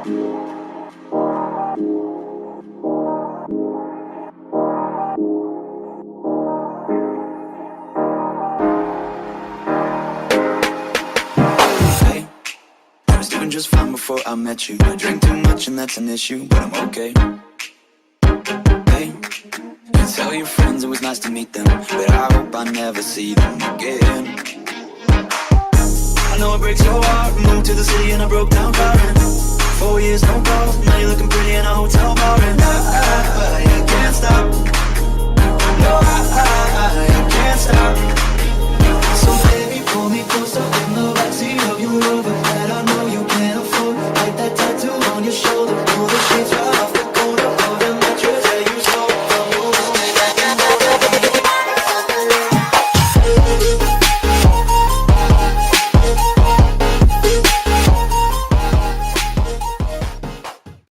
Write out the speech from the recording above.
Hey, I was doing just fine before I met you. I drink too much and that's an issue, but I'm okay. Hey, you tell your friends it was nice to meet them, but I hope I never see them again. I know it breaks your heart. Moved to the city and I broke down crying. 4 years, no calls. Now you're looking pretty in a hotel bar, and I can't stop. No, I can't stop. So baby, pull me closer.